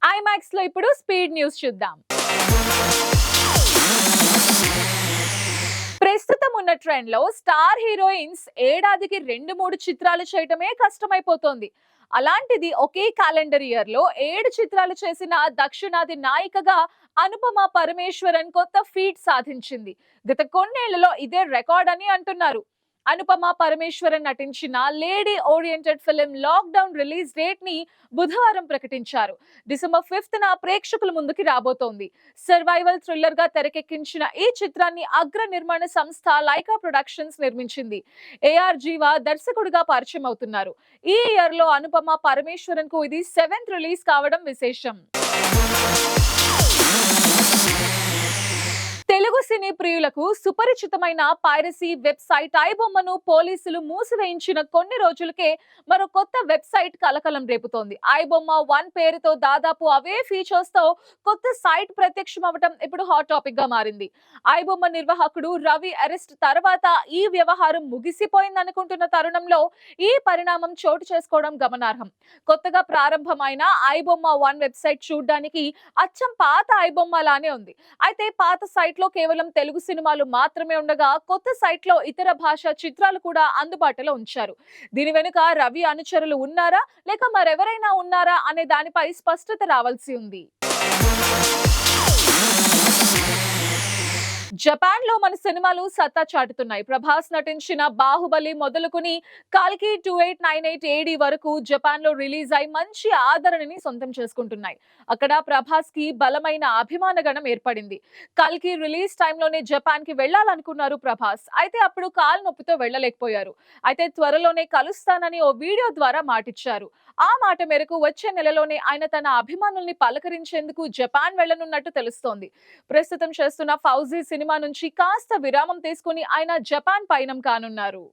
IMAX లో ఇప్పుడు speed news చూద్దాం. ప్రస్తుతం ఉన్న ట్రెండ్ లో స్టార్ హీరోయిన్స్ ఏడాదికి 2-3 చిత్రాలు చేయటమే కష్టమైపోతోంది. అలాంటిది ఒకే క్యాలెండర్ ఇయర్ లో 7 చిత్రాలు చేసిన దక్షిణాది నాయికగా అనుపమ పరమేశ్వరన్ కొత్త ఫీట్ సాధించింది. గత కొన్నేళ్లలో ఇదే రికార్డ్ అని అంటున్నారు. అనుపమ పరమేశ్వరన్ నటించిన lady oriented film lockdown release date ని బుధవారం ప్రకటించారు. డిసెంబర్ 5న ప్రేక్షకుల ముందుకి రాబోతోంది. సర్వైవల్ థ్రిల్లర్ గా తెరకెక్కించిన ఈ చిత్రాన్ని అగ్ర నిర్మాణ సంస్థ లైకా ప్రొడక్షన్స్ నిర్మించింది. ఏఆర్ జీవా దర్శకుడిగా పరిచయం అవుతున్నారు. ఈ ఇయర్ లో అనుపమ పరమేశ్వరన్ కు ఇది 7th రిలీజ్ కావడం విశేషం. తెలుగు సినీ ప్రియులకు సుపరిచితమైన పైరసీ వెబ్సైట్ ఐబొమ్మను పోలీసులు మూసివేయించిన కొన్ని రోజులకే మరో కొత్త వెబ్సైట్ కలకలం రేపుతోంది. ఐబొమ్మ 1 పేరుతో దాదాపు అవే ఫీచర్స్ తో కొత్త సైట్ ప్రత్యక్షమవటం ఇప్పుడు హాట్ టాపిక్ గా మారింది. ఐబొమ్మ నిర్వాహకుడు రవి అరెస్ట్ తర్వాత ఈ వ్యవహారం ముగిసిపోయిందనుకుంటున్న తరుణంలో ఈ పరిణామం చోటు చేసుకోవడం గమనార్హం. కొత్తగా ప్రారంభమైన ఐబొమ్మ 1 వెబ్సైట్ చూడ్డానికి అచ్చం పాత ఐబొమ్మ లానే ఉంది. అయితే పాత సైట్ లో కేవలం తెలుగు సినిమాలు మాత్రమే ఉండగా కొత్త సైట్ లో ఇతర భాషా చిత్రాలు కూడా అందుబాటులో ఉంచారు. దీని వెనుక రవి అనుచరులు ఉన్నారా లేక మరెవరైనా ఉన్నారా అనే దానిపై స్పష్టత రావాల్సి ఉంది. జపాన్ లో మన సినిమాలు సత్తా చాటుతున్నాయి. ప్రభాస్ నటించిన బాహుబలి మొదలుకుని కల్కి 2898 ఏడి వరకు జపాన్ లో రిలీజ్ అయి మంచి ఆదరణని సొంతం చేసుకుంటున్నాయి. అక్కడ ప్రభాస్ కి బలమైన అభిమాన గణం ఏర్పడింది. కల్కి రిలీజ్ టైంలోనే జపాన్ కి వెళ్లాలనుకున్నారు ప్రభాస్. అయితే అప్పుడు కాలు నొప్పితో వెళ్లలేకపోయారు. అయితే త్వరలోనే కలుస్తానని ఓ వీడియో ద్వారా మాటిచ్చారు. ఆ మాట మేరకు వచ్చే నెలలోనే ఆయన తన అభిమానుల్ని పలకరించేందుకు జపాన్ వెళ్లనున్నట్టు తెలుస్తోంది. ప్రస్తుతం చేస్తున్న ఫౌజీ సినిమా నుంచి కాస్త విరామం తీసుకుని ఆయన జపాన్ పయనం కానున్నారు.